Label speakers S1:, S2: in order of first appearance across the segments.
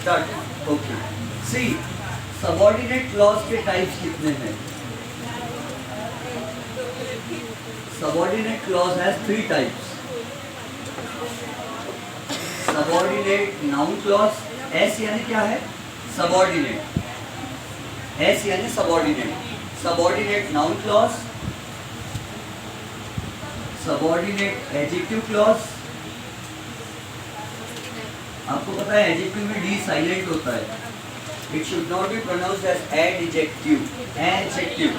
S1: Start. Okay, see subordinate clause के types कितने हैं? Subordinate clause has 3 types. Subordinate noun clause, S यानी क्या है? सबऑर्डिनेट, एस यानी subordinate. Subordinate noun clause, subordinate adjective clause. आपको पता है एडजेक्टिव में डी साइलेंट होता है, it should not be pronounced as adjective. Adjective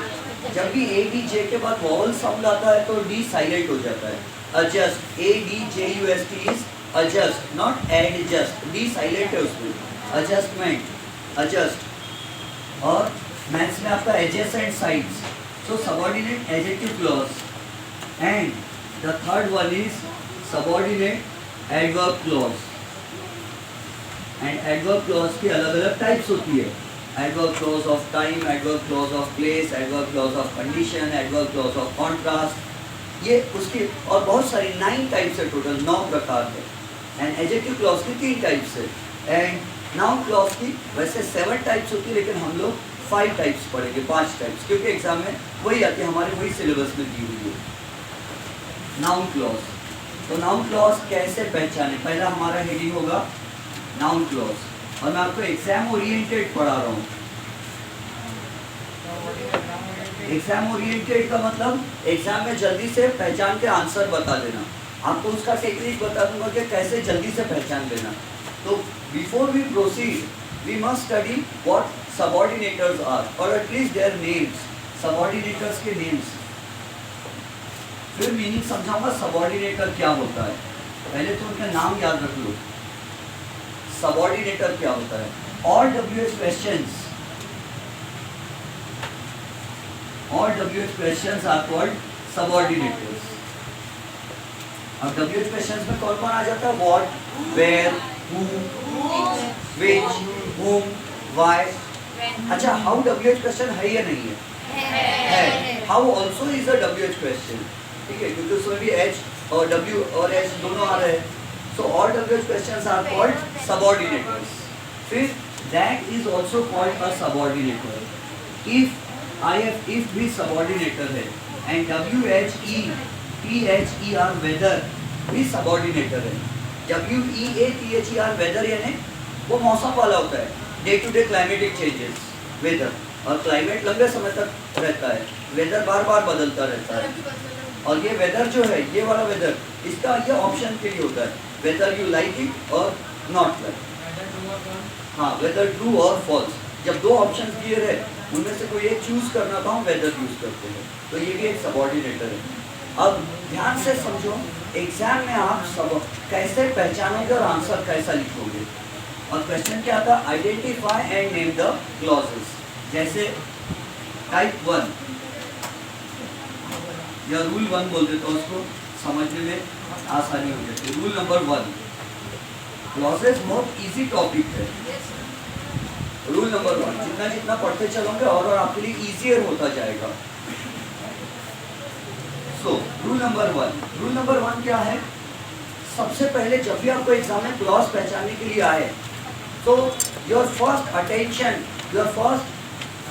S1: जब भी ए डी जे के बाद वॉवल साउंड आता है तो डी साइलेंट हो जाता है। Adjust, A D J U S T is adjust, not adjust, D silent है उसमें। Adjustment, adjust. और मैथ्स में आपका adjacent sides, so subordinate adjective clause. And the third one is subordinate adverb clause. And adverb clause की अलग अलग types होती है। Adverb clause of time, adverb clause of place, adverb clause of condition, adverb clause of contrast, ये उसकी और बहुत सारी 9 टाइप्स है, टोटल 9 प्रकार है। एंड एडजेक्टिव क्लॉज की 3 टाइप्स है। एंड नाउन क्लॉज की वैसे 7 टाइप्स होती है, लेकिन हम लोग 5 टाइप्स पढ़ेंगे, 5 टाइप्स, क्योंकि एग्जाम में वही आती है, हमारे वही सिलेबस में दी हुई है। नाउन क्लॉज, तो नाउन क्लॉज कैसे पहचाने? पहला हमारा हेडिंग होगा नाउन क्लॉज, और मैं आपको एग्जाम ओरिएंटेड पढ़ा रहा हूँ। एग्जाम ओरिएंटेड का मतलब एग्जाम में जल्दी से पहचान के आंसर बता देना। आपको उसका टेक्निक बता दूंगा कि कैसे जल्दी से पहचान लेना। तो before we proceed we must study what subordinators are, और एटलीस्ट देयर नेम्स, सबऑर्डिनेटर्स के नेम्स। फिर मीनिंग समझाऊंगा सबऑर्डिनेटर क्या होता है। पहले तो उनका नाम याद रख लो। सबऑर्डिनेटर क्या होता है? All WH questions, all WH questions are called subordinators। अब WH questions में कौन कौन आ जाता है? What, where, who, which, whom, why। अच्छा, how WH question है या नहीं है? How also is a WH question, ठीक है, क्योंकि उसमें भी H और W और H दोनों आ रहे हैं। So all WH questions are called subordinators। फिर that is also called a subordinator। if भी सबऑर्डिनेटर है, एंड WHETHER वेदर भी सबऑर्डिनेटर है। WEATHER वेदर यानी वो मौसम वाला होता है, day to day climatic changes, weather. और क्लाइमेट लंबे समय तक रहता है, वेदर बार बार बदलता रहता है। और ये वेदर जो है, ये वाला वेदर, इसका ये ऑप्शन के लिए होता है, वेदर यू लाइक इट और नॉट लाइक। हाँ, वेदर ट्रू और फॉल्स, जब 2 ऑप्शन दिए रहे उनमें से कोई एक चूज करना था, हम वेदर यूज करते हैं, तो ये भी एक सबऑर्डिनेटर है। अब ध्यान से समझो, एग्जाम में आप सब कैसे पहचानोगे और आंसर कैसा लिखोगे। और क्वेश्चन क्या था? Identify and name the clauses. जैसे टाइप 1 या रूल 1 बोल देता हूँ, उसको समझने में आसानी हो जाती है। रूल नंबर 1, क्लॉजेस बहुत इजी टॉपिक है। रूल नंबर 1, जितना जितना पढ़ते चलोगे और आपके लिए इजियर होता जाएगा। सो रूल नंबर 1 क्या है? सबसे पहले जब भी आपको एग्जाम में क्लॉज पहचानने के लिए आए, तो your first attention, your first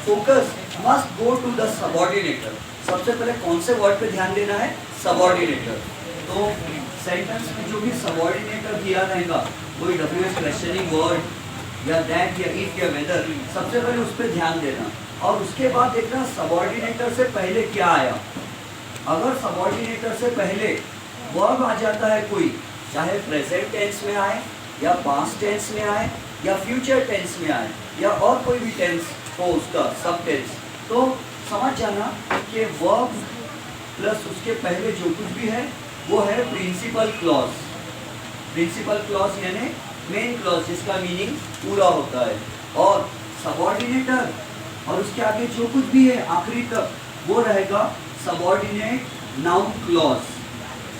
S1: focus must go to the subordinator. सबसे पहले कौन से वर्ड पे ध्यान देना है? सबऑर्डिनेटर। तो सेंटेंस में जो भी सबऑर्डिनेटर दिया रहेगा, कोई WH क्वेश्चनिंग वर्ड या दैट या इफ या वेदर, सबसे पहले उस पर ध्यान देना। और उसके बाद देखना सबऑर्डिनेटर से पहले क्या आया। अगर सबऑर्डिनेटर से पहले वर्ब आ जाता है कोई, चाहे प्रेजेंट टेंस में आए या पास्ट टेंस में आए या फ्यूचर टेंस में आए या और कोई भी टेंस हो उसका सब टेंस, तो समझ जाना कि वर्ब प्लस उसके पहले जो कुछ भी है वो है प्रिंसिपल क्लॉज। प्रिंसिपल क्लॉज यानी मेन क्लॉज, जिसका मीनिंग पूरा होता है। और सबऑर्डिनेटर और उसके आगे जो कुछ भी है आखिरी तक, वो रहेगा subordinate noun clause.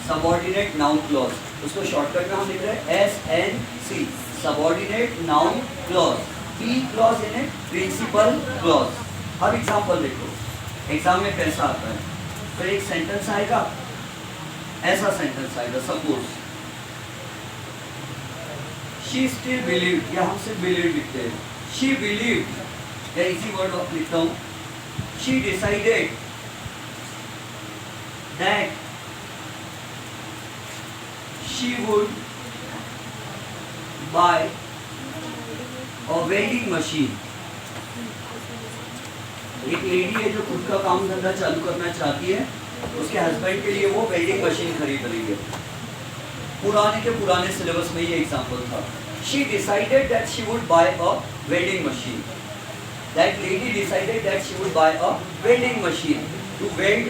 S1: Subordinate noun clause, उसको शॉर्टकट में हम लिख रहे हैं SNC, subordinate noun clause. P clause यानी प्रिंसिपल क्लॉज। अब एग्जाम्पल देखो, एग्जाम में कैसा आता है। तो एक सेंटेंस आएगा, ऐसा सेंटेंस आएगा, सपोज शी स्टिल बिलीव, या हम सिर्फ बिलीव लिखते हैं, शी बिलीव, या इसी वर्ड लिखता हूँ, she decided that she would buy a welding machine. एक लेडी है जो खुद का काम धंधा चालू करना चाहती है, उसके हस्बैंड के लिए वो वेल्डिंग मशीन खरीद रही है। पुराने के पुराने सिलेबस में ये एग्जांपल था। She decided that she would buy a welding machine. That lady decided that she would buy a welding machine to weld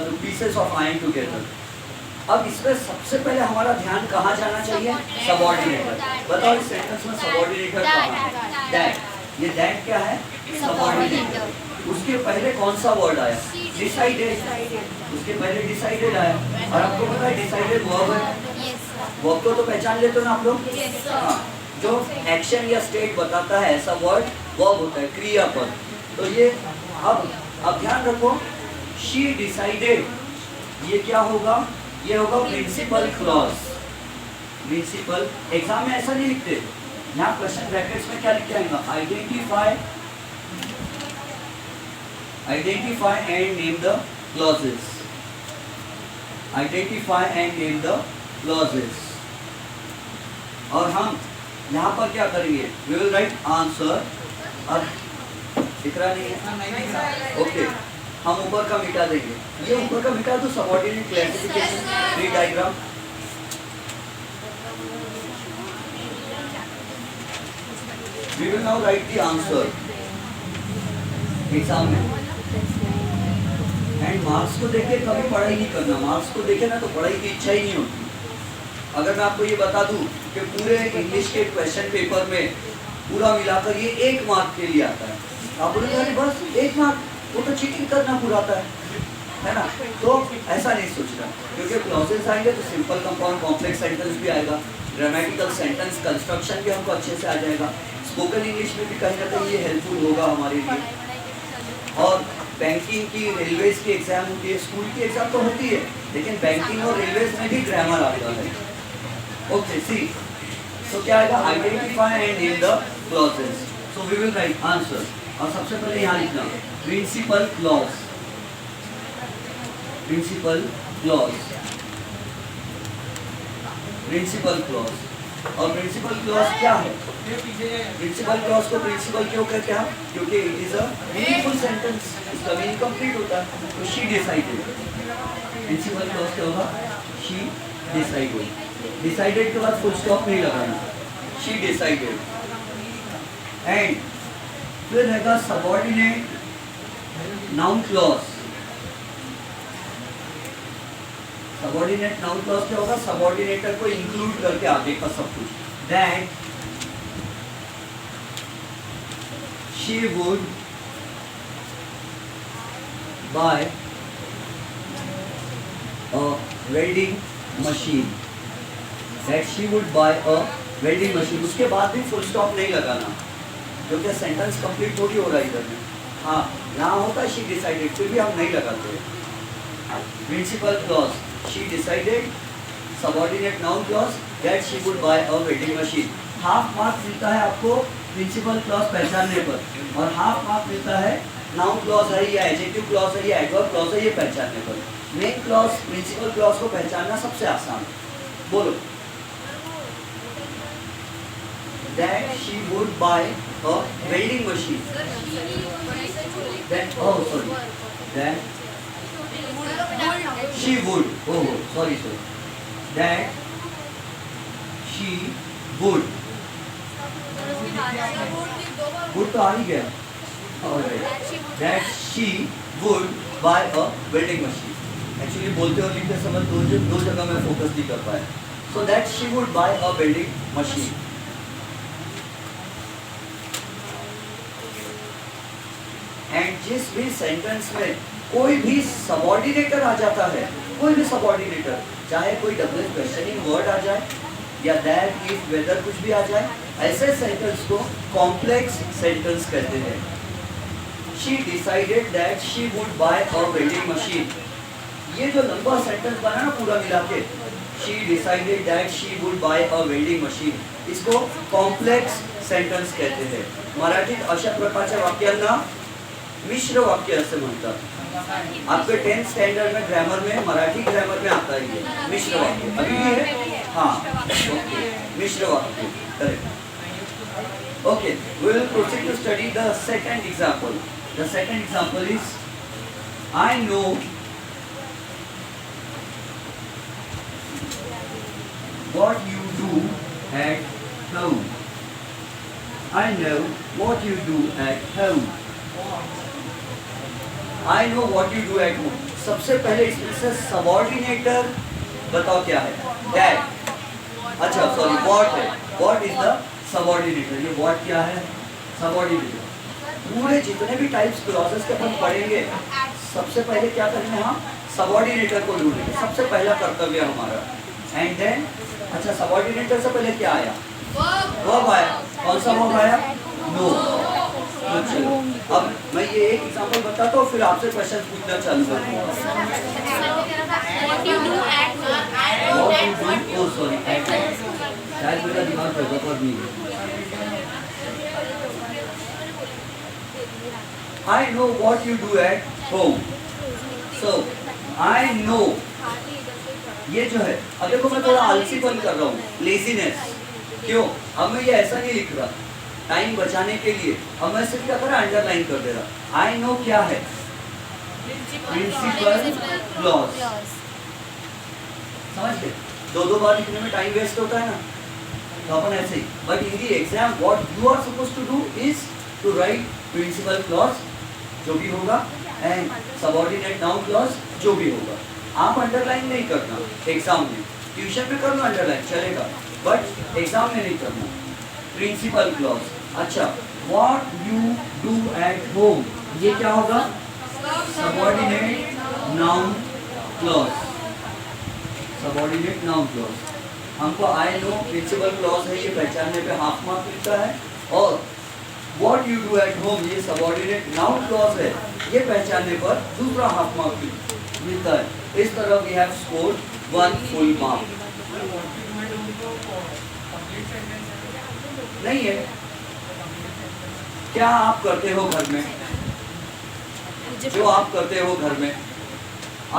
S1: the pieces of iron together. अब इसमें सबसे पहले हमारा ध्यान कहाँ जाना चाहिए? सबऑर्डिनेटर। बताओ इस सेंटेंस में सबऑर्डिनेटर कहाँ है? दैट। ये दैट क्या है? सबऑर्डिनेटर। उसके पहले कौन सा वर्ड आया? डिसाइडेड। उसके पहले डिसाइडेड आया, और आपको पता है डिसाइडेड वर्ब है। वर्ब को तो पहचान लेते हो ना आप लोग? हाँ, जो एक्शन या स्टेट बताता है ऐसा वर्ड वर्ब होता है, क्रियापद। तो ये अब ध्यान रखो, शी डिसाइडेड, ये क्या होगा? ये होगा प्रिंसिपल क्लॉज। प्रिंसिपल, एग्जाम में ऐसा नहीं लिखते, यहाँ क्वेश्चन ब्रैकेट्स में क्या लिख के आएगा? Identify and name the clauses. Identify and name the clauses. और हम यहाँ पर क्या करेंगे? We will write answer. अब दिख रहा नहीं है? ओके, हम ऊपर का मिटा देंगे। ये ऊपर का मिटा दो, subordinate classification tree diagram. We will now write the answer exam में। एंड मार्क्स को देखे कभी पढ़ाई नहीं करना, मार्क्स को देखे ना तो पढ़ाई की इच्छा ही नहीं होती। अगर मैं आपको ये बता दूं कि पूरे इंग्लिश के क्वेश्चन पेपर में पूरा मिलाकर ये 1 मार्क के लिए आता है, आप बोलेंगे अरे बस 1 मार्क, वो तो चीटिंग करना पूरा आता है ना? तो ऐसा नहीं सोचना, क्योंकि क्लॉजेस आएंगे तो सिंपल, कंपाउंड, कॉम्प्लेक्स सेंटेंस भी आएगा, ग्रामेटिकल सेंटेंस कंस्ट्रक्शन भी हमको अच्छे से आ जाएगा, स्पोकन इंग्लिश में भी कहीं ना कहीं ये हेल्पफुल होगा हमारे लिए। और बैंकिंग की, रेलवेज की एग्जाम होती है, स्कूल की एग्जाम तो होती है, लेकिन बैंकिंग और रेलवेज में भी ग्रामर आता है। ओके, सी, तो क्या आएगा? Identify and name the clauses. So we will write answer, और सबसे पहले यहाँ लिखना principal clause. Principal clause, principal clause. और प्रिंसिपल क्लॉज क्या है? प्रिंसिपल क्लॉज को प्रिंसिपल क्यों कहते हैं? क्योंकि it is a meaningful sentence, इसका मीनिंग कंप्लीट होता है। तो शी डिसाइडेड, प्रिंसिपल क्लॉज क्या होगा? She decided. डिसाइडेड के बाद फुल स्टॉप नहीं लगाना, शी डिसाइडेड। एंड फिर रहेगा subordinate noun clause. Subordinate noun clause क्या होगा? सबऑर्डिनेटर को इंक्लूड करके आगे का सब कुछ। That she would buy a welding machine. That she would buy a welding machine. उसके बाद भी फुल स्टॉप नहीं लगाना, क्योंकि सेंटेंस कंप्लीट थोड़ी हो रहा है इधर में। हाँ, यहाँ होता है शी डिसाइडेड, फिर भी हम नहीं लगाते। Principal clause, she decided, subordinate noun clause, that she would buy a welding machine. Half mark मिलता है आपको प्रिंसिपल क्लॉज पहचानने पर, और हाफ मार्क मिलता है नाउन क्लॉज है या एडजेक्टिव क्लॉज है या एडवर्ब क्लॉज है ये पहचानने पर। मेन क्लॉज, प्रिंसिपल क्लॉज को पहचानना सबसे आसान है। बोलो, that she would buy a welding machine. That, oh sorry, that she would, oh sorry, that she would, would तो आ ही गया, alright, that she would buy a welding machine. Actually बोलते और लिखते समय दो जगह में फोकस नहीं कर पाया। So that she would buy a welding machine. And जिस भी सेंटेंस में कोई भी सबऑर्डिनेटर आ जाता है, कोई भी सबऑर्डिनेटर, चाहे कोई डबल क्वेश्चनिंग वर्ड आ जाए या दैट, इफ, वेदर कुछ भी आ जाए, ऐसे सेंटेंस को कॉम्प्लेक्स सेंटेंस कहते हैं। She decided that she would buy a welding machine. ये जो लंबा सेंटेंस बना ना पूरा मिला के, she decided that she would buy a welding machine, इसको कॉम्प्लेक्स सेंटेन्स कहते हैं. मराठीत अशा प्रकारच्या वाक्यांना मिश्र वाक्य असे म्हणतात. आपके 10th स्टैंडर्ड में ग्रामर में मराठी ग्रामर में आता है ये मिश्र वाक्य. अभी भी है? हाँ, मिश्र वाक्य. Correct. Okay, we will proceed to study the second example. The second example is, I know what you do at home. I know what you do at home. I know what you do at home. सबसे पहले इसमें से सबऑर्डिनेटर बताओ क्या है? That. अच्छा, sorry, what है? What is the सबऑर्डिनेटर? ये what क्या है? सबऑर्डिनेटर. पूरे जितने भी टाइप्स क्लॉजेस के अपन पढ़ेंगे, सबसे पहले क्या करेंगे हम? सबऑर्डिनेटर को ढूंढेंगे. सबसे पहला कर्तव्य हमारा. एंड देन, अच्छा, सबऑर्डिनेटर से पहले क्या आया? वर्ब आया. कौन सा वर्ब आया? नो. चलो, अब मैं ये एक एग्जांपल बताता हूँ, फिर आपसे क्वेश्चन पूछना चालू करूँगा.
S2: What you do at home?
S1: What you do? Oh sorry, at home. शायद मेरा दिमाग जगह पर नहीं है. I know what you do at home. So, I know. ये जो है, अब देखो मैं थोड़ा आलसीपन कर रहा हूँ, लेजीनेस. क्यों? अब मैं ये ऐसा नहीं लिख रहा टाइम बचाने के लिए. अब मैं सिर्फ क्या कर रहा, अंडरलाइन कर दे रहा. आई नो क्या है? Principal clause. समझ गए? दो बार लिखने में टाइम वेस्ट होता है ना, तो अपन ऐसे ही. But in the exam what you are suppose to do is to write principal clause जो भी होगा एंड सबऑर्डिनेट नाउन क्लॉज जो भी होगा. आप अंडरलाइन नहीं करना एग्जाम में. ट्यूशन में करना अंडरलाइन चलेगा, बट एग्जाम में नहीं करना. Principal clause. अच्छा, what you do at home, ये क्या होगा? Subordinate noun clause. Subordinate noun clause. हमको आई नो प्रिंसिपल क्लॉज है, ये पहचानने पे हाफ मार्क मिलता है. और what you do at home, ये सबऑर्डिनेट नाउन क्लॉज है, ये पहचानने पर दूसरा हाफ मार्क मिलता है. इस तरह we have scored 1 full mark. नहीं है? क्या आप करते हो घर में? जो आप करते हो घर में.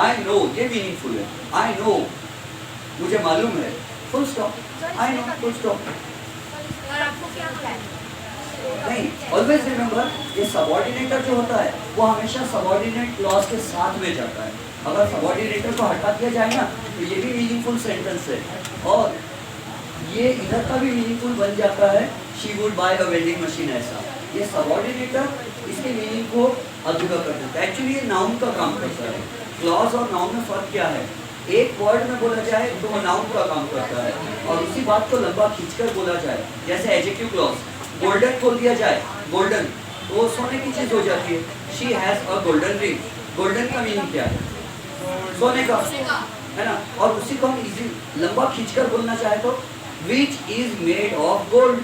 S1: आई नो, ये मीनिंगफुल है. आई नो, मुझे मालूम है. Full stop. I know, full stop. नहीं, ऑलवेज रिमेंबर, ये सबऑर्डिनेटर जो होता है वो हमेशा सबऑर्डिनेट क्लॉज के साथ में जाता है. अगर सबऑर्डिनेटर को हटा दिया जाए ना, तो ये भी मीनिंगफुल सेंटेंस है. और ये इधर का भी मीनिंगफुल बन जाता है. She would buy a vending machine. ऐसा ये सबऑर्डिनेटर इसके मीनिंग को अधूरा कर देता है. एक्चुअली ये नाउन का काम करता है. क्लॉज और नाउन में फर्क क्या है? एक वर्ड में बोला जाए तो वो नाउन का काम करता है, और उसी बात को लंबा खींचकर बोला जाए. जैसे एडजेक्टिव क्लॉज, गोल्डन बोल दिया जाए, गोल्डन, तो वो सोने की चीज हो जाती है. She has a golden ring. Golden का मीनिंग क्या है? सोने का, है ना. और उसी को हम इजी लंबा खींचकर बोलना चाहे तो which is made of gold.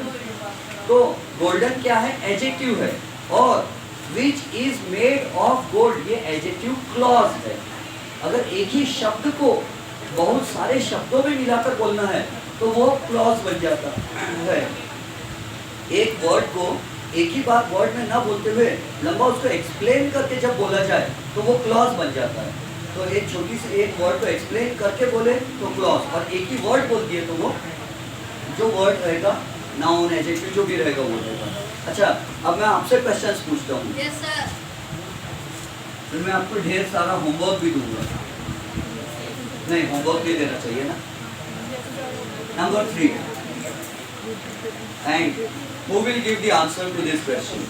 S1: तो गोल्डन क्या है? एडजेक्टिव है. और which is made of gold, ये एडजेक्टिव क्लॉज है. अगर एक ही शब्द को बहुत सारे शब्दों में मिलाकर बोलना है तो वो क्लॉज बन जाता है. एक वर्ड को एक ही बार वर्ड में ना बोलते हुए लंबा उसको एक्सप्लेन करके जब बोला जाए तो वो क्लॉज बन जाता है. तो एक छोटी सी एक वर्ड को एक्सप्लेन करके बोले तो क्लॉज, और एक ही वर्ड बोल दिए तो वो जो वर्ड रहेगा, नाउन एडजेक्टिव जो भी रहेगा वो रहेगा. अच्छा, अब मैं आपसे क्वेश्चंस पूछता हूँ.
S2: Yes, sir.
S1: फिर मैं आपको ढेर सारा होमवर्क भी दूंगा. नहीं, होमवर्क भी देना चाहिए ना. Number 3, and who will give the answer to this question?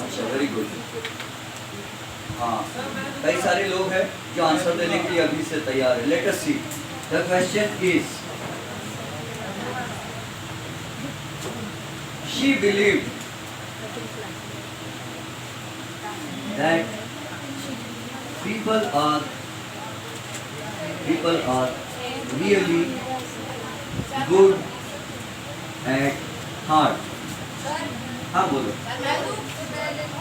S1: अच्छा, वेरी गुड. हाँ, कई सारे लोग हैं जो आंसर देने के लिए अभी से तैयार है. Let us see. The question is, she believed that people are really good at heart. हाँ बोलो.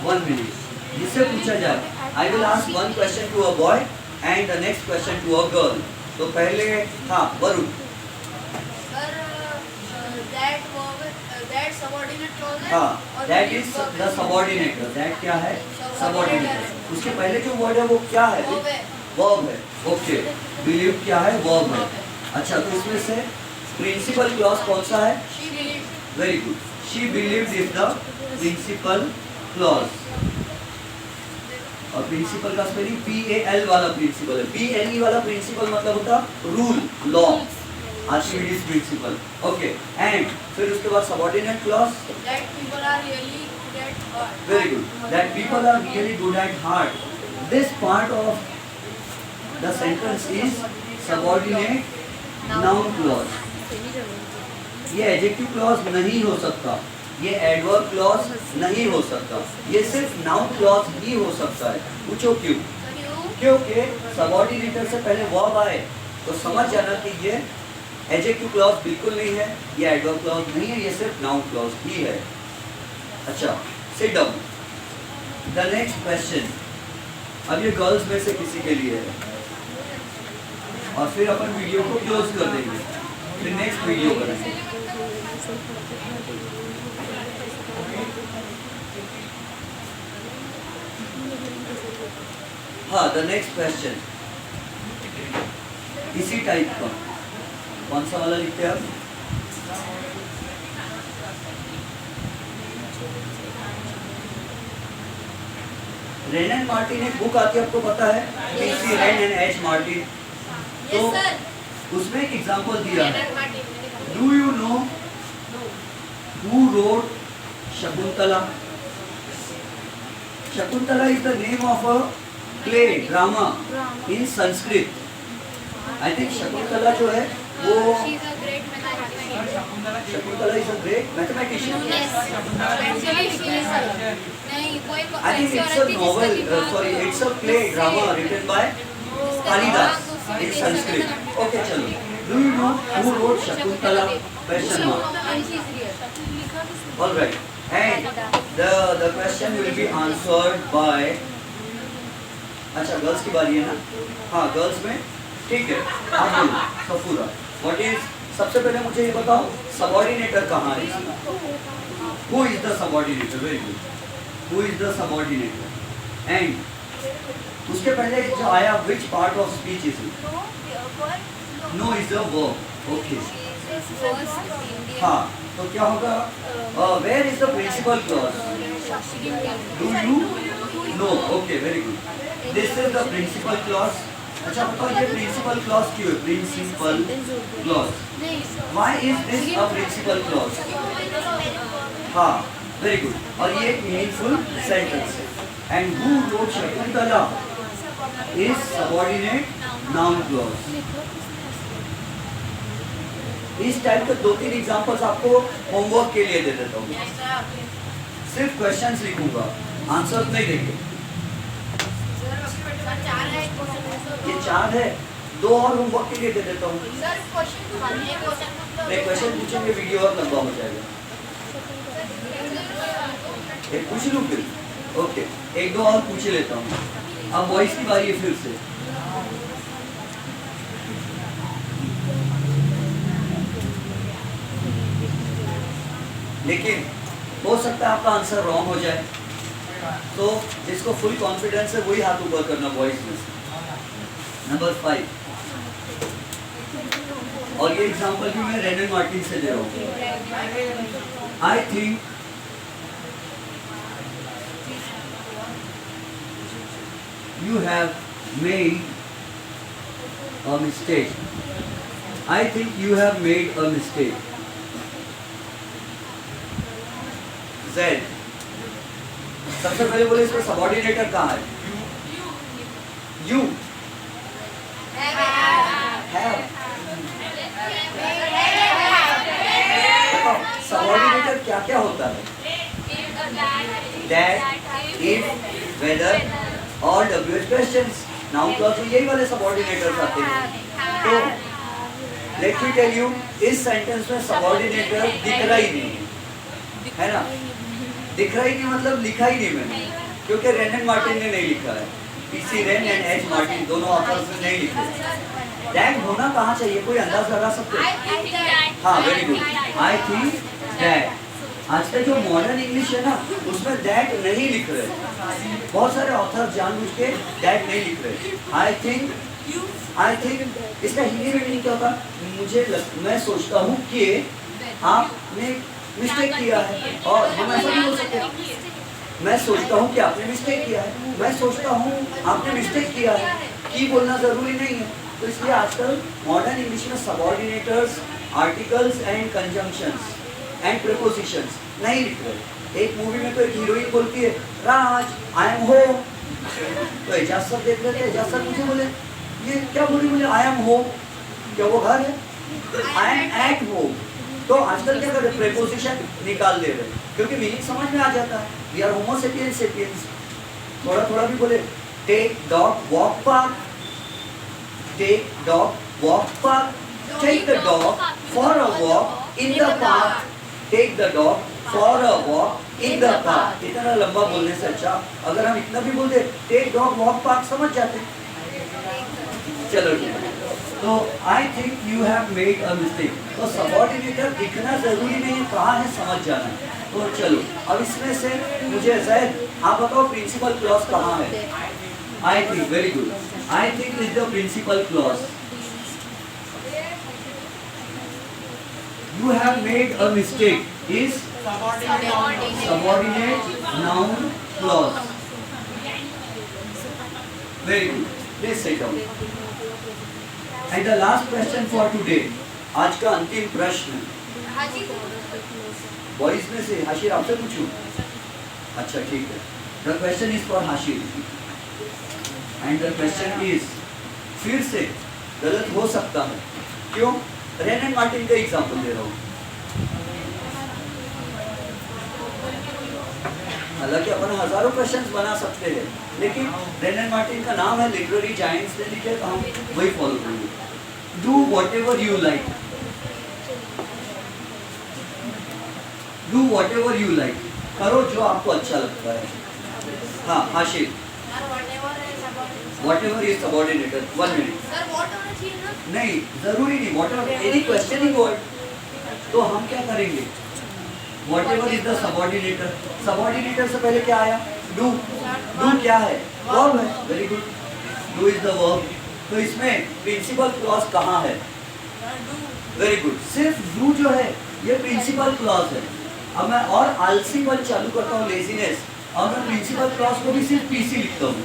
S1: 1 minute. जिससे पूछा जाए. I will ask one question to a boy and the next question to a girl. तो पहले हाँ Varun.
S2: subordinate clause है
S1: हाँ,
S2: और
S1: that
S2: believe
S1: is
S2: verb
S1: the
S2: है।
S1: सबऑर्डिनेटर। दैट क्या है?
S2: Subordinator।
S1: सबऑर्डिनेटर। उसके पहले जो वर्ड है वो क्या है?
S2: Verb है।
S1: वर्ब है। ओके, बिलीव क्या है? वर्ब है। अच्छा, तो इसमें से प्रिंसिपल क्लॉज कौन सा है?
S2: She believed।
S1: Very good, she believed is the principal clause. और प्रिंसिपल का स्पेलिंग PAL वाला प्रिंसिपल है। PLE वाला प्रिंसिपल मतलब होता rule, law, Archimedes principle. Okay, and फिर उसके बाद subordinate clause.
S2: That people are really good at heart।
S1: Very good. That people are really good at heart. This part of the sentence is subordinate noun clause. ये adjective clause नहीं हो सकता, ये adverb clause नहीं हो सकता, ये सिर्फ noun clause ही हो सकता है। पूछो क्यों? क्योंकि subordinator से पहले verb आए तो समझ जाना कि ये adjective clause बिल्कुल नहीं है, ये adverb clause नहीं है, ये सिर्फ noun clause ही है। अच्छा, sit down. The next question. अब ये गर्ल्स में से किसी के लिए है और फिर अपन वीडियो को क्लोज कर देंगे, फिर नेक्स्ट वीडियो करेंगे। हाँ, द नेक्स्ट क्वेश्चन इसी टाइप का, कौन सा वाला लिखते हैं आप? रेन एंड मार्टिन एक बुक आती है, आपको पता है? PC rain and H Martin. तो
S2: Yes sir।
S1: उसमें एक एग्जांपल दिया है।
S2: Leonard Martin।
S1: Do you know who wrote Shakuntala? Shakuntala is the name of a play drama in Sanskrit. I think Shakuntala जो है वो
S2: She is a great mathematician।
S1: Shakuntala is a great mathematician.
S2: Yes। Actually she is नहीं कोई
S1: I think it's a novel, sorry it's a play drama written by Kalidas in Sanskrit. Okay, चलो, do you know who wrote Shakuntala? Question mark. All right, and the question will be answered bye, अच्छा girls की बारी है ना? हाँ, girls में ठीक है। आप बोलो सफूरा, व्हाट इज, सबसे पहले मुझे ये बताओ सबऑर्डिनेटर कहाँ है? Who is the subordinator? Very good, who is the subordinator? And उसके पहले जो आया, which part of speech is it? No is the verb. Okay, हाँ, तो क्या होगा? Where is the principal clause? Do you know? Okay, very good, this is the principal clause. अच्छा बताओ, ये प्रिंसिपल क्लॉज क्यों है? Principal clause, why is this a principal clause? हाँ, वेरी गुड, और ये एक मीनिंगफुल सेंटेंस है। And who wrote Shakuntala is subordinate noun clause. इस टाइप के 2-3 एग्जांपल्स आपको होमवर्क के लिए दे देता हूँ। सिर्फ क्वेश्चंस लिखूंगा, आंसर नहीं देंगे। ये 4 है, 2 और होमवर्क के लिए दे देता हूँ। नहीं, क्वेश्चन पूछेंगे, वीडियो और लंबा हो जाएगा। एक पूछ लूँ फिर? ओके, 1-2 और पूछ लेता हूँ। अब वॉइस की बारी है फिर से। लेकिन हो सकता है आपका आंसर रॉन्ग हो जाए, तो जिसको फुल कॉन्फिडेंस है वही हाथ ऊपर करना वॉइस में। नंबर 5, और ये एग्जांपल भी मैं रेन एंड मार्टिन से दे रहा हूँ। I think you have made a mistake. I think you have made a mistake. Z. सबसे पहले बोले इसमें सबऑर्डिनेटर कहाँ है? You. Have. सबऑर्डिनेटर क्या क्या होता है? That, if, whether और WH क्वेश्चंस। नाउन क्लॉज में यही वाले सबऑर्डिनेटर्स आते हैं। तो लेट मी टेल यू, इस सेंटेंस में सबऑर्डिनेटर दिख रहा ही नहीं है ना? दिख रहा ही नहीं मतलब लिखा ही नहीं मैंने, क्योंकि रेन एंड मार्टिन ने नहीं लिखा है। PC rain and H Martin दोनों ऑथर्स ने नहीं लिखे। दैट होना कहाँ चाहिए? कोई अंदाज लगा सकते हैं? हाँ, very good, I think that. आजकल जो मॉडर्न इंग्लिश है ना उसमें दैट नहीं लिख रहे, बहुत सारे ऑथर जानबूझ के दैट नहीं लिख रहे। आई थिंक इसका हिंदी में मीनिंग क्या होगा? मैं सोचता हूँ कि आपने मिस्टेक किया है, और हम ऐसा नहीं बोल सकते मैं सोचता हूँ कि आपने मिस्टेक किया है, मैं सोचता हूँ आपने मिस्टेक किया है, की बोलना जरूरी नहीं है। तो इसलिए आजकल मॉडर्न इंग्लिश में subordinators, articles and conjunctions and prepositions नहीं लिख रहे। एक मूवी में तो एक हीरोइन बोलती है राज आई एम होम, तो एजाज सर देख लेते, एजाज सर मुझे बोले ये क्या बोली? बोले आई एम होम, क्या वो घर है? I am at home. तो आजकल क्या कर रहे? प्रीपोजिशन निकाल दे रहे, क्योंकि मीनिंग समझ में आ जाता है। We are homo sapiens sapiens. थोड़ा थोड़ा भी बोले take dog walk park, take dog walk park, take the dog for a walk in the park, take the dog for a walk in the park. इतना लंबा बोलने से अच्छा अगर हम इतना भी बोल दे टेक डॉग वॉक पार्क, समझ जाते। चलो तो I think you have made a mistake. तो सबऑर्डिनेटर दिखना जरूरी नहीं है, कहाँ है समझ जाना है। तो चलो अब इसमें से मुझे जैद आप बताओ प्रिंसिपल क्लॉज कहाँ है? I think very good, I think is the principal clause. You have made a mistake is subordinate noun clause. Very good. Please sit down. And the last question for today. आज का अंतिम प्रश्न boys में से हाशिर आपसे पूछूं? अच्छा ठीक है। The question is for Hashir. And the question is फिर से गलत हो सकता है, क्यों? रेन एंड मार्टिन का एग्जाम्पल दे रहा हूँ। हालांकि अपन हजारों क्वेश्चंस बना सकते हैं, लेकिन रेन एंड मार्टिन का नाम है लिटरेरी जायंट्स ने लिखे, तो हम वही फॉलो करेंगे। Do whatever you like, do whatever you like, करो जो आपको अच्छा लगता है। हाँ हाशिर, व्हाटएवर इज सबऑर्डिनेटर। 1 मिनट नहीं, जरूरी नहीं, व्हाटएवर एनी क्वेश्चनिंग वर्ड। तो हम क्या करेंगे? Whatever is the subordinator. Subordinator से पहले क्या आया? डू। डू क्या है? वर्ब है। Very good, do is the verb. तो इसमें प्रिंसिपल क्लॉज कहाँ है? वेरी गुड, सिर्फ डू जो है ये प्रिंसिपल क्लॉज है। अब मैं और आलसीपन चालू करता हूँ, लेजीनेस, और मैं प्रिंसिपल क्लॉज को भी सिर्फ पीसी लिखता हूँ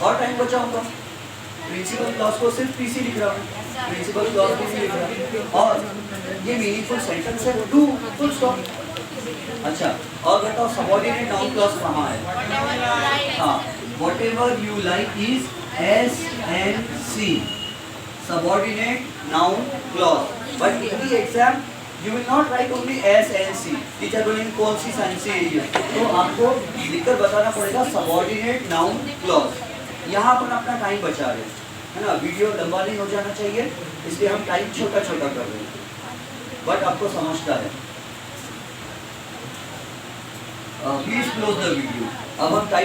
S1: और टाइम बचाऊंगा। प्रिंसिपल क्लॉज को सिर्फ पीसी लिख रहा हूँ, प्रिंसिपल क्लॉज पीसी लिख रहा हूँ, और ये मीनिंगफुल सेंटेंस है, डू फुल स्टॉप। अच्छा, और बताओ सबऑर्डिनेट नाउन क्लॉज कहाँ है? हाँ, whatever you like is SNC, subordinate noun clause. But in the exam you will not write only SNC, teacher बोलेंगे कौन सी साइंस है ये, तो आपको लिखकर बताना पड़ेगा सबऑर्डिनेट नाउन क्लॉज। यहाँ पर अपना टाइम बचा रहे है ना, वीडियो लंबा नहीं हो जाना चाहिए, इसलिए हम टाइम छोटा छोटा कर रहे हैं, बट आपको समझता है। Please close the video. अब हम टाइम